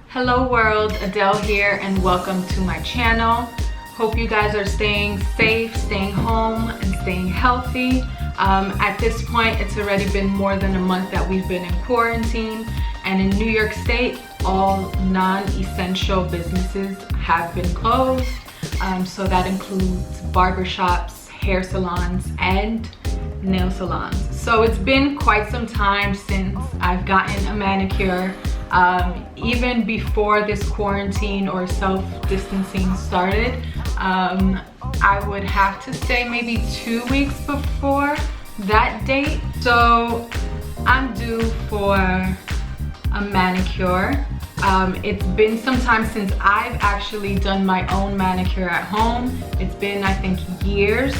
Hello world, Adele here and welcome to my channel. Hope you guys are staying safe, staying home and staying healthy. At this point, it's already been more than a month that we've been in quarantine, and in New York State, all non-essential businesses have been closed. So that includes barbershops, hair salons, and nail salons. So it's been quite some time since I've gotten a manicure. Even before this quarantine or self-distancing started, I would have to say maybe 2 weeks before that date. So I'm due for a manicure. It's been some time since I've actually done my own manicure at home. It's been, I think, years.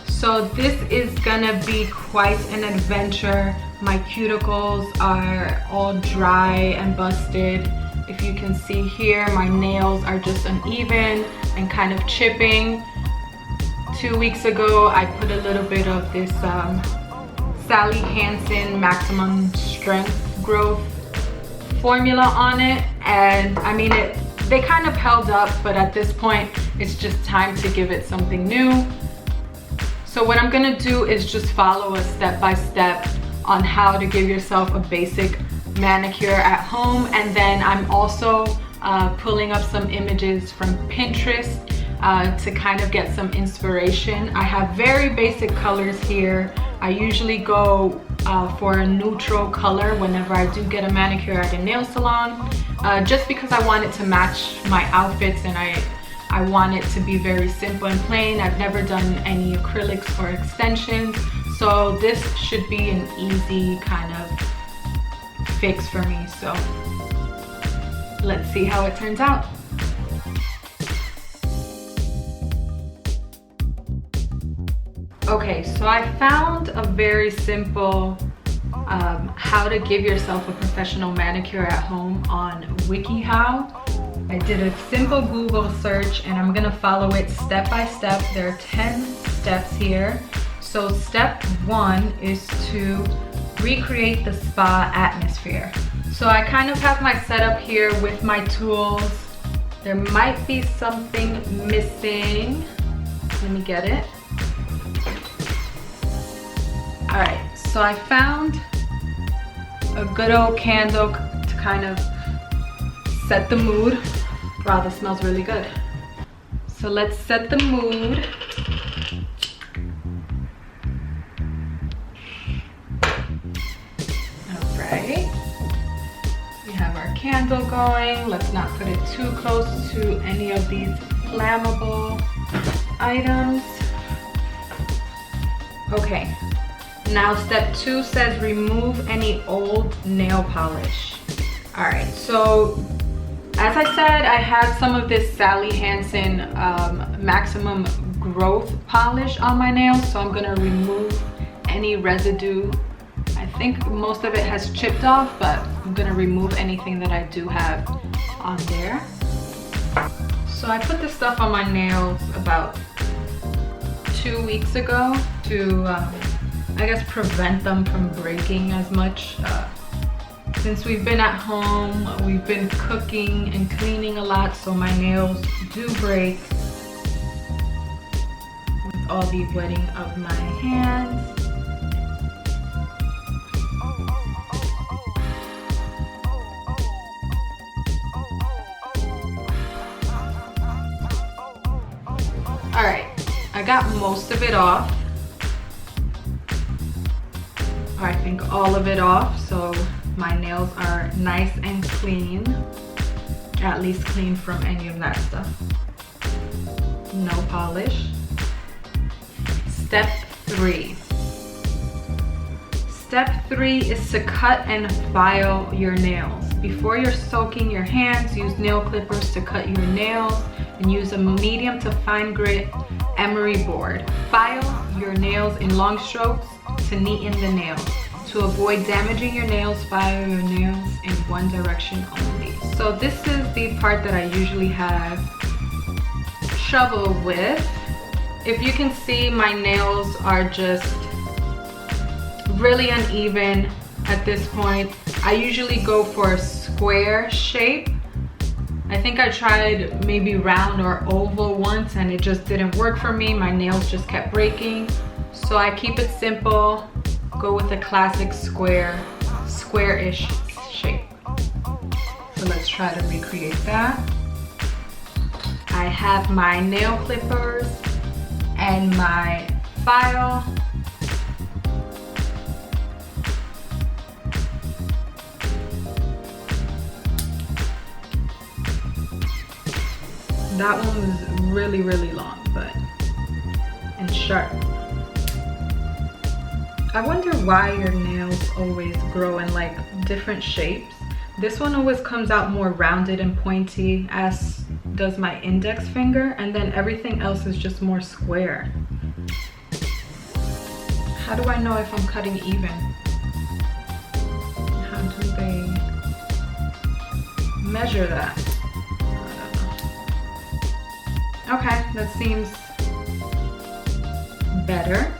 So this is gonna be quite an adventure. My cuticles are all dry and busted. If you can see here, my nails are just uneven and kind of chipping. 2 weeks ago, I put a little bit of this Sally Hansen Maximum Strength Growth formula on it, and I mean, they kind of held up, but at this point, it's just time to give it something new. So what I'm gonna do is just follow a step-by-step on how to give yourself a basic manicure at home, and then I'm also pulling up some images from Pinterest to kind of get some inspiration. I have very basic colors here. I usually go for a neutral color whenever I do get a manicure at a nail salon, just because I want it to match my outfits, and I want it to be very simple and plain. I've never done any acrylics or extensions, so this should be an easy kind of fix for me. So let's see how it turns out. Okay, so I found a very simple how to give yourself a professional manicure at home on WikiHow. I did a simple Google search and I'm gonna follow it step by step. There are 10 steps here. So step 1 is to recreate the spa atmosphere. So I kind of have my setup here with my tools. There might be something missing. Let me get it. All right, so I found a good old candle to kind of set the mood. Wow, this smells really good. So let's set the mood. All right, we have our candle going. Let's not put it too close to any of these flammable items. Okay, now step 2 says remove any old nail polish. All right, so as I said, I have some of this Sally Hansen Maximum Growth polish on my nails, so I'm gonna remove any residue. I think most of it has chipped off, but I'm gonna remove anything that I do have on there. So I put this stuff on my nails about 2 weeks ago to, I guess, prevent them from breaking as much. Since we've been at home, we've been cooking and cleaning a lot, so my nails do break with all the wetting of my hands. All right, I got most of it off. I think all of it off, so my nails are nice and clean, at least clean from any of that stuff. No polish. Step 3. Step 3 is to cut and file your nails. Before you're soaking your hands, use nail clippers to cut your nails and use a medium to fine grit emery board. File your nails in long strokes to neaten the nails. To avoid damaging your nails, file your nails in one direction only. So this is the part that I usually have trouble with. If you can see, my nails are just really uneven at this point. I usually go for a square shape I think I tried maybe round or oval once and it just didn't work for me. My nails just kept breaking. So I keep it simple, go with a classic square-ish shape. So let's try to recreate that. I have my nail clippers and my file. That one was really, really long, and sharp. I wonder why your nails always grow in like different shapes. This one always comes out more rounded and pointy, as does my index finger, and then everything else is just more square. How do I know if I'm cutting even? How do they measure that? Okay, that seems better.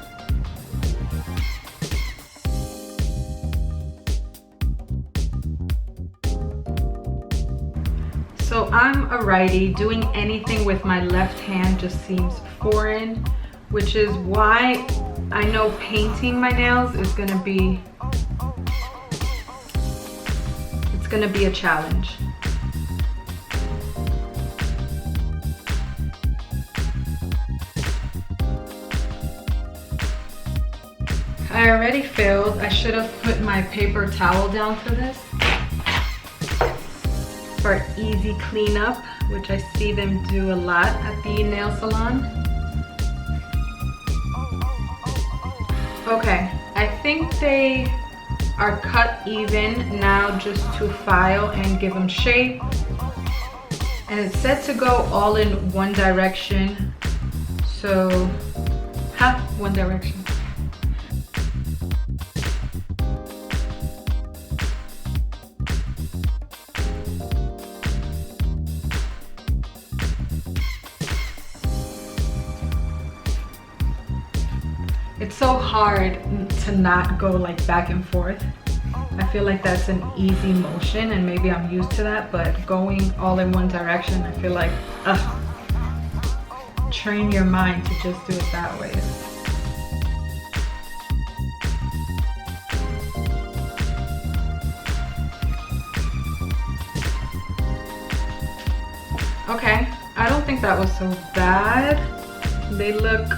So I'm a righty. Doing anything with my left hand just seems foreign, which is why I know painting my nails is gonna be, it's gonna be a challenge. I already filled. I should have put my paper towel down for this, for easy cleanup, which I see them do a lot at the nail salon. Okay, I think they are cut even now, just to file and give them shape. And it's said to go all in one direction. So, one direction. It's so hard to not go like back and forth. I feel like that's an easy motion and maybe I'm used to that, but going all in one direction, I feel like, train your mind to just do it that way. Okay, I don't think that was so bad. They look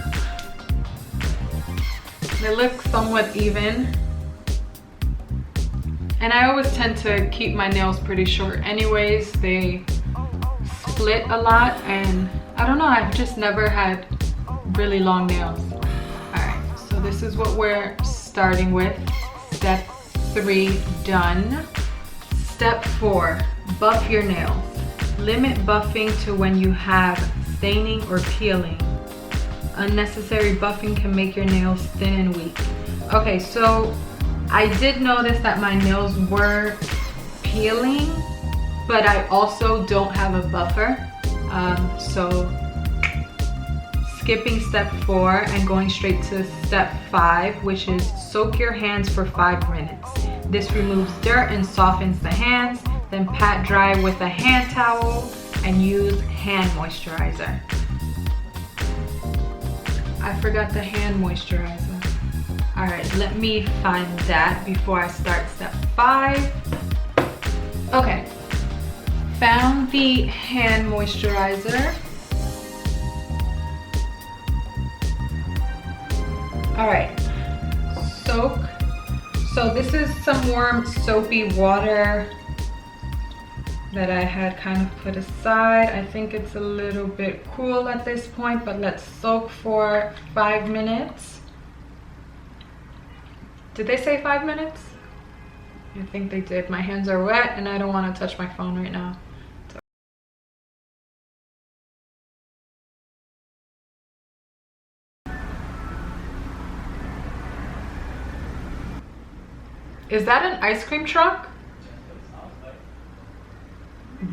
somewhat even. And I always tend to keep my nails pretty short anyways. They split a lot and I don't know, I've just never had really long nails. Alright, so this is what we're starting with. Step 3 done. Step 4, buff your nails. Limit buffing to when you have staining or peeling. Unnecessary buffing can make your nails thin and weak. Okay, so I did notice that my nails were peeling, but I also don't have a buffer. So skipping step 4 and going straight to step 5, which is soak your hands for 5 minutes. This removes dirt and softens the hands. Then pat dry with a hand towel and use hand moisturizer. I forgot the hand moisturizer. All right, let me find that before I start step 5. Okay, found the hand moisturizer. All right, soak. So this is some warm soapy water that I had kind of put aside. I think it's a little bit cool at this point, but let's soak for 5 minutes. Did they say 5 minutes? I think they did. My hands are wet and I don't want to touch my phone right now. Is that an ice cream truck?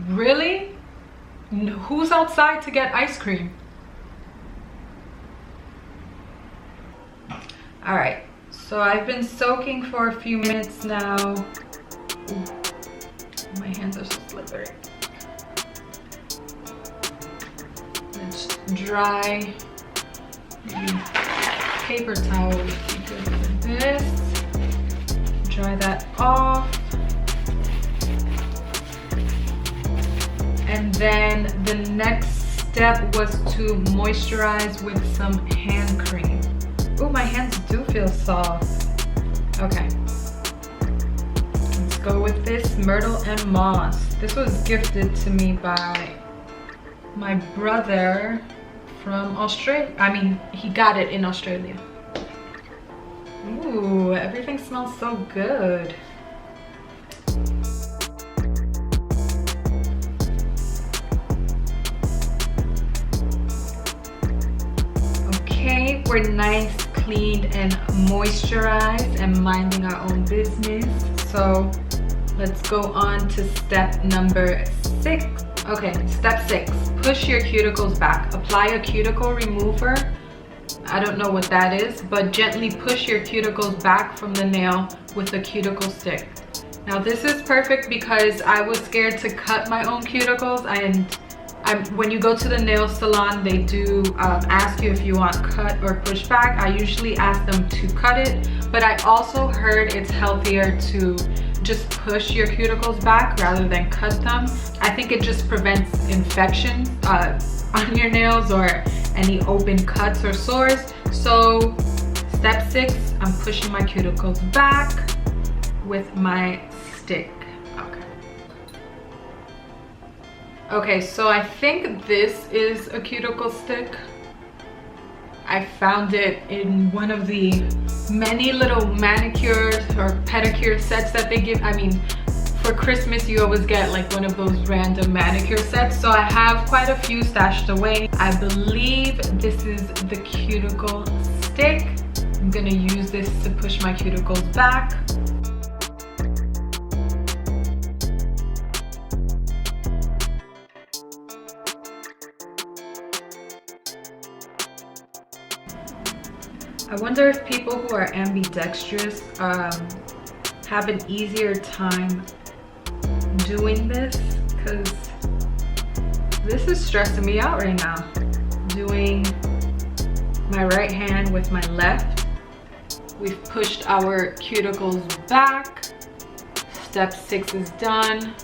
Really? Who's outside to get ice cream? All right, so I've been soaking for a few minutes now. Ooh, my hands are so slippery. dry paper towel would be good for this. Dry that off. And then the next step was to moisturize with some hand cream. Oh, my hands do feel soft. Okay. Let's go with this Myrtle and Moss. This was gifted to me by my brother from Australia. I mean, he got it in Australia. Ooh, everything smells so good. Okay, we're nice, cleaned, and moisturized and minding our own business. So let's go on to step number 6. Okay, step 6, push your cuticles back. Apply a cuticle remover. I don't know what that is, but gently push your cuticles back from the nail with a cuticle stick. Now this is perfect because I was scared to cut my own cuticles, and when you go to the nail salon, they do ask you if you want cut or push back. I usually ask them to cut it, but I also heard it's healthier to just push your cuticles back rather than cut them. I think it just prevents infections on your nails or any open cuts or sores. So step 6, I'm pushing my cuticles back with my stick. Okay, so I think this is a cuticle stick. I found it in one of the many little manicure or pedicure sets that they give. I mean, for Christmas you always get like one of those random manicure sets. So I have quite a few stashed away. I believe this is the cuticle stick. I'm gonna use this to push my cuticles back. I wonder if people who are ambidextrous have an easier time doing this, because this is stressing me out right now. Doing my right hand with my left. We've pushed our cuticles back. Step 6 is done.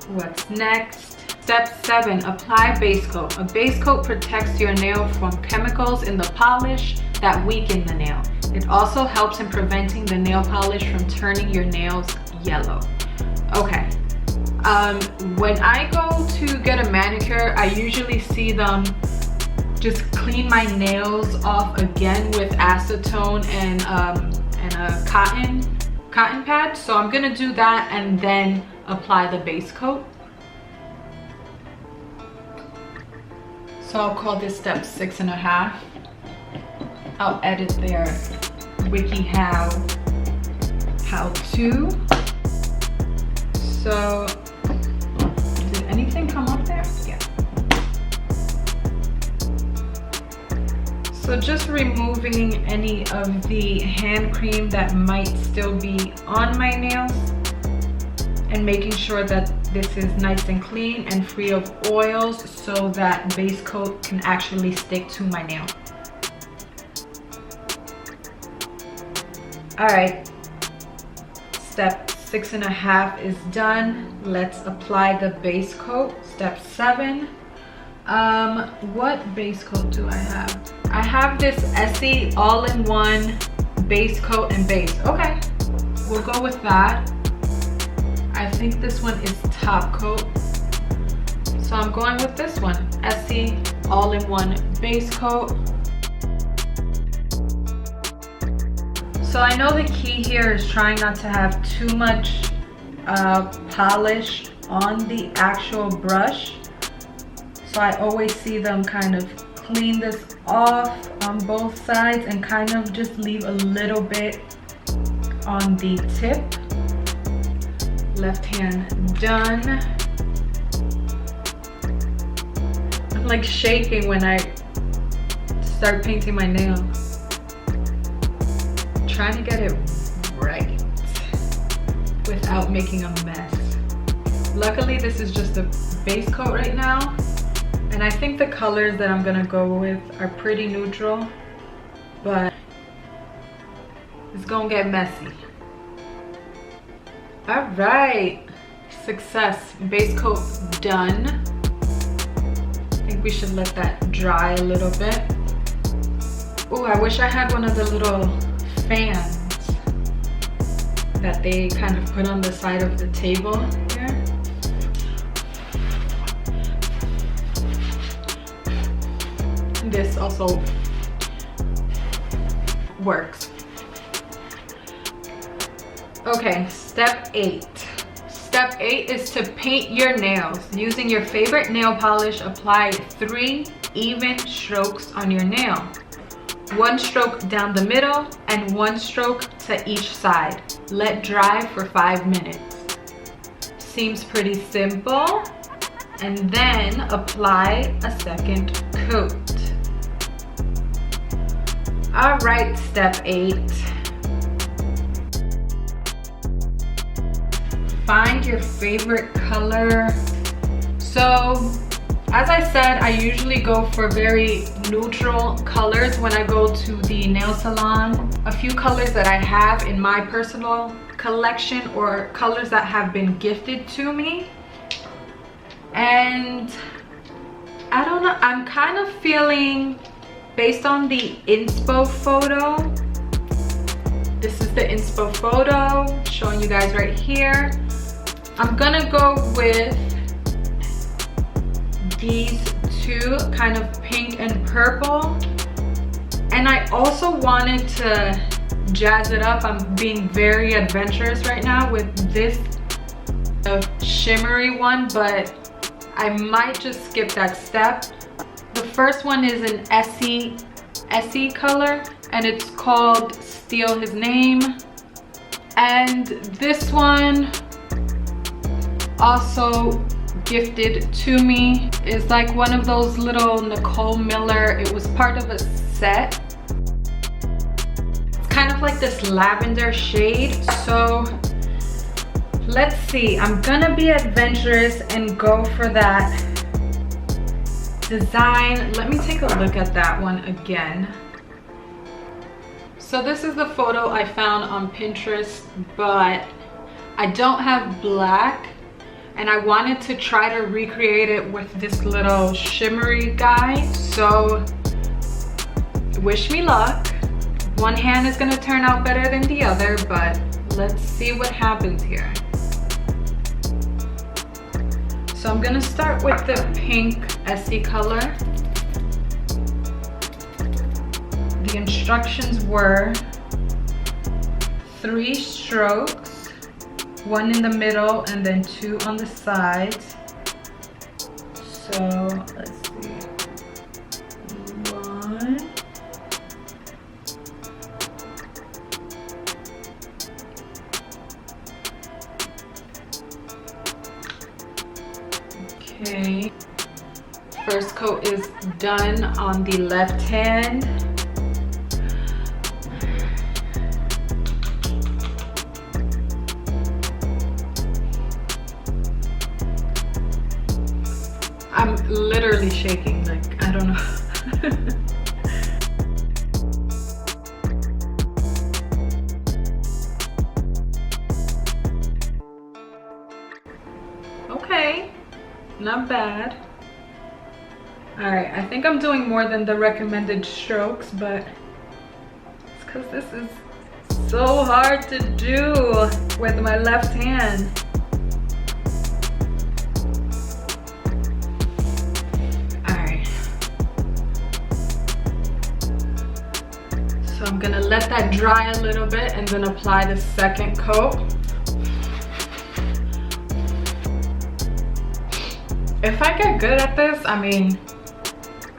What's next? Step 7, apply base coat. A base coat protects your nail from chemicals in the polish that weaken the nail. It also helps in preventing the nail polish from turning your nails yellow. Okay, when I go to get a manicure, I usually see them just clean my nails off again with acetone and a cotton pad. So I'm gonna do that and then apply the base coat. So I'll call this step 6.5. I'll edit their wiki how-to. So, did anything come up there? Yeah. So just removing any of the hand cream that might still be on my nails and making sure that this is nice and clean and free of oils so that base coat can actually stick to my nail. All right, step 6.5 is done. Let's apply the base coat. Step 7. What base coat do I have? I have this Essie all-in-one base coat and base. Okay, we'll go with that. I think this one is top coat. So I'm going with this one, Essie all-in-one base coat. So I know the key here is trying not to have too much polish on the actual brush. So I always see them kind of clean this off on both sides and kind of just leave a little bit on the tip. Left hand done. I'm like shaking when I start painting my nails. Trying to get it right without making a mess. Luckily, this is just a base coat right now. And I think the colors that I'm gonna go with are pretty neutral, but it's gonna get messy. All right, success. Base coat done. I think we should let that dry a little bit. Oh, I wish I had one of the little fans that they kind of put on the side of the table here. This also works. Okay, step 8. Step 8 is to paint your nails. Using your favorite nail polish, apply 3 even strokes on your nail. 1 stroke down the middle and 1 stroke to each side. Let dry for 5 minutes. Seems pretty simple. And then apply a second coat. All right, step 8. Find your favorite color. So, as I said, I usually go for very neutral colors when I go to the nail salon. A few colors that I have in my personal collection or colors that have been gifted to me. And I don't know, I'm kind of feeling, based on the inspo photo, this is the inspo photo showing you guys right here. I'm gonna go with these 2, kind of pink and purple. And I also wanted to jazz it up. I'm being very adventurous right now with this shimmery one, but I might just skip that step. The first one is an Essie color, and it's called Steal His Name. And this one, also gifted to me, is like one of those little Nicole Miller. It was part of a set. It's kind of like this lavender shade. So let's see, I'm gonna be adventurous and go for that design. Let me take a look at that one again. So this is the photo I found on Pinterest, but I don't have black, and I wanted to try to recreate it with this little shimmery guy. So wish me luck. One hand is gonna turn out better than the other, but let's see what happens here. So I'm gonna start with the pink Essie color. The instructions were 3 strokes, 1 in the middle and then 2 on the sides. So let's see, 1, okay. First coat is done on the left hand. I'm literally shaking, like, I don't know. Okay, not bad. All right, I think I'm doing more than the recommended strokes, but it's because this is so hard to do with my left hand. So I'm gonna let that dry a little bit and then apply the second coat. If I get good at this, I mean,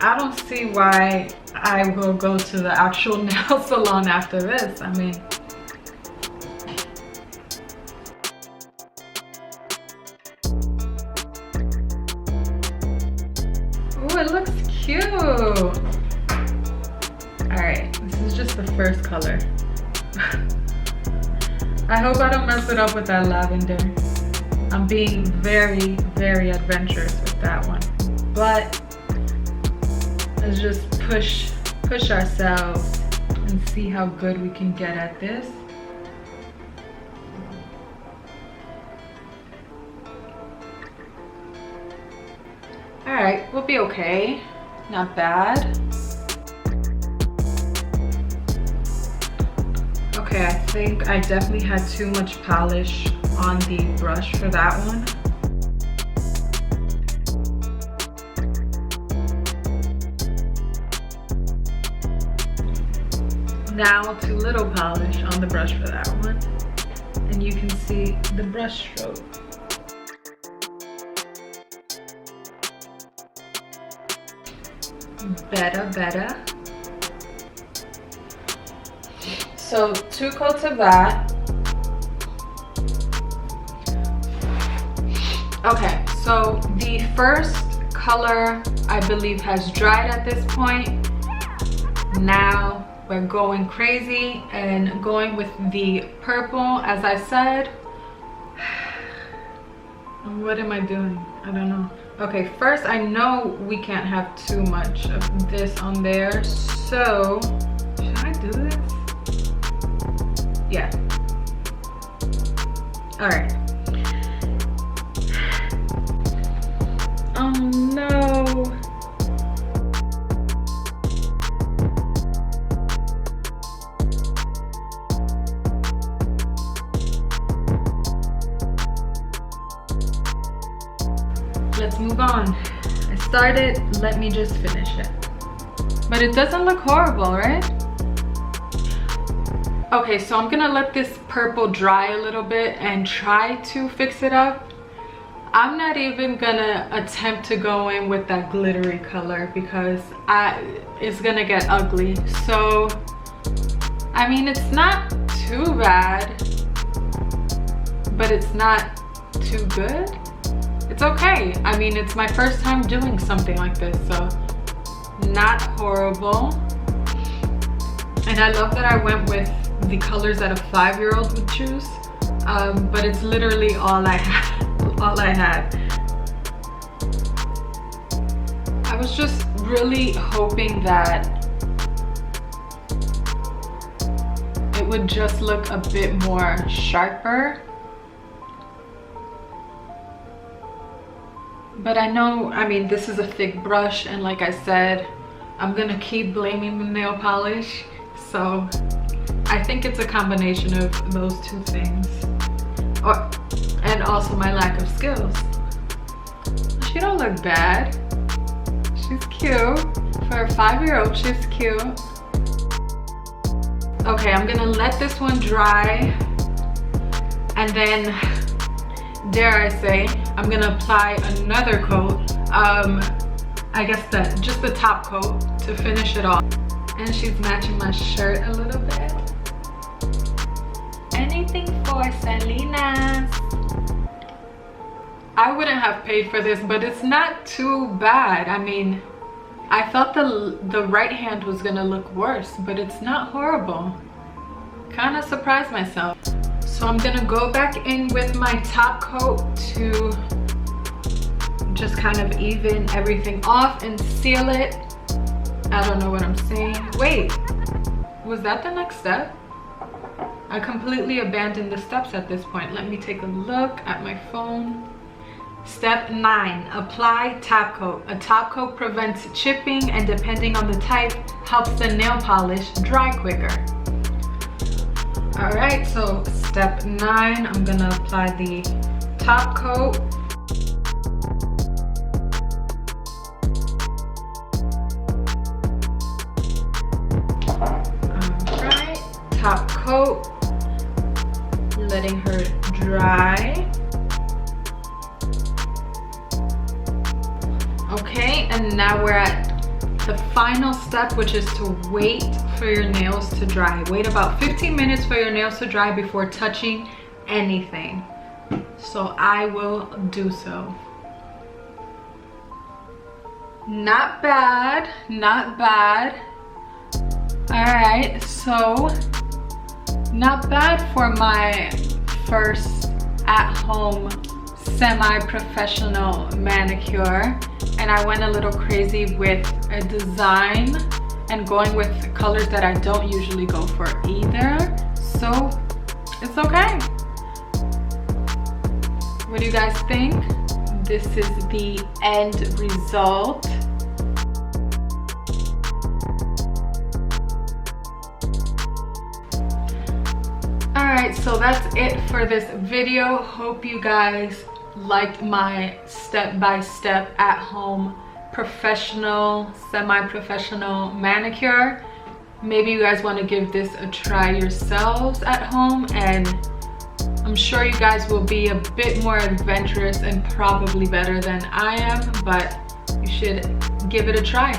I don't see why I will go to the actual nail salon after this. I mean, ooh, it looks cute. Alright, this is just the first color. I hope I don't mess it up with that lavender. I'm being very, very adventurous with that one. But let's just push ourselves and see how good we can get at this. All right, we'll be okay. Not bad. Okay, I think I definitely had too much polish on the brush for that one. Now too little polish on the brush for that one. And you can see the brush stroke. Better. So 2 coats of that. Okay, so the first color I believe has dried at this point. Now we're going crazy and going with the purple, as I said. What am I doing? I don't know. Okay, first I know we can't have too much of this on there, so should I do this? Yeah. All right. Oh no. Let's move on. I started, let me just finish it. But it doesn't look horrible, right? Okay, so I'm gonna let this purple dry a little bit and try to fix it up. I'm not even gonna attempt to go in with that glittery color because it's gonna get ugly. So, I mean, it's not too bad, but it's not too good. It's okay. I mean, it's my first time doing something like this, so not horrible. And I love that I went with the colors that a 5-year-old would choose, but it's literally all I had. I was just really hoping that it would just look a bit more sharper. But I know, I mean, this is a thick brush, and like I said, I'm gonna keep blaming the nail polish. So I think it's a combination of those two things. And also my lack of skills. She don't look bad. She's cute. For a 5-year-old, she's cute. Okay, I'm gonna let this one dry. And then, dare I say, I'm gonna apply another coat. I guess just the top coat to finish it off. And she's matching my shirt a little bit. Anything for Selena. I wouldn't have paid for this, but it's not too bad. I mean, I thought the right hand was gonna look worse, but it's not horrible. Kind of surprised myself. So I'm gonna go back in with my top coat to just kind of even everything off and seal it. I don't know what I'm saying. Wait, was that the next step? I completely abandoned the steps at this point. Let me take a look at my phone. Step 9, apply top coat. A top coat prevents chipping and depending on the type, helps the nail polish dry quicker. All right, so step 9, I'm gonna apply the top coat. All right, top coat, letting her dry. Okay, and now we're at the final step, which is to wait for your nails to dry. Wait about 15 minutes for your nails to dry before touching anything. So I will do so. Not bad, not bad. All right, so not bad for my first at-home semi-professional manicure, and I went a little crazy with a design and going with colors that I don't usually go for either, so it's okay. What do you guys think? This is the end result. Alright, so that's it for this video. Hope you guys liked my step-by-step at-home professional, semi-professional manicure. Maybe you guys want to give this a try yourselves at home, and I'm sure you guys will be a bit more adventurous and probably better than I am, but you should give it a try.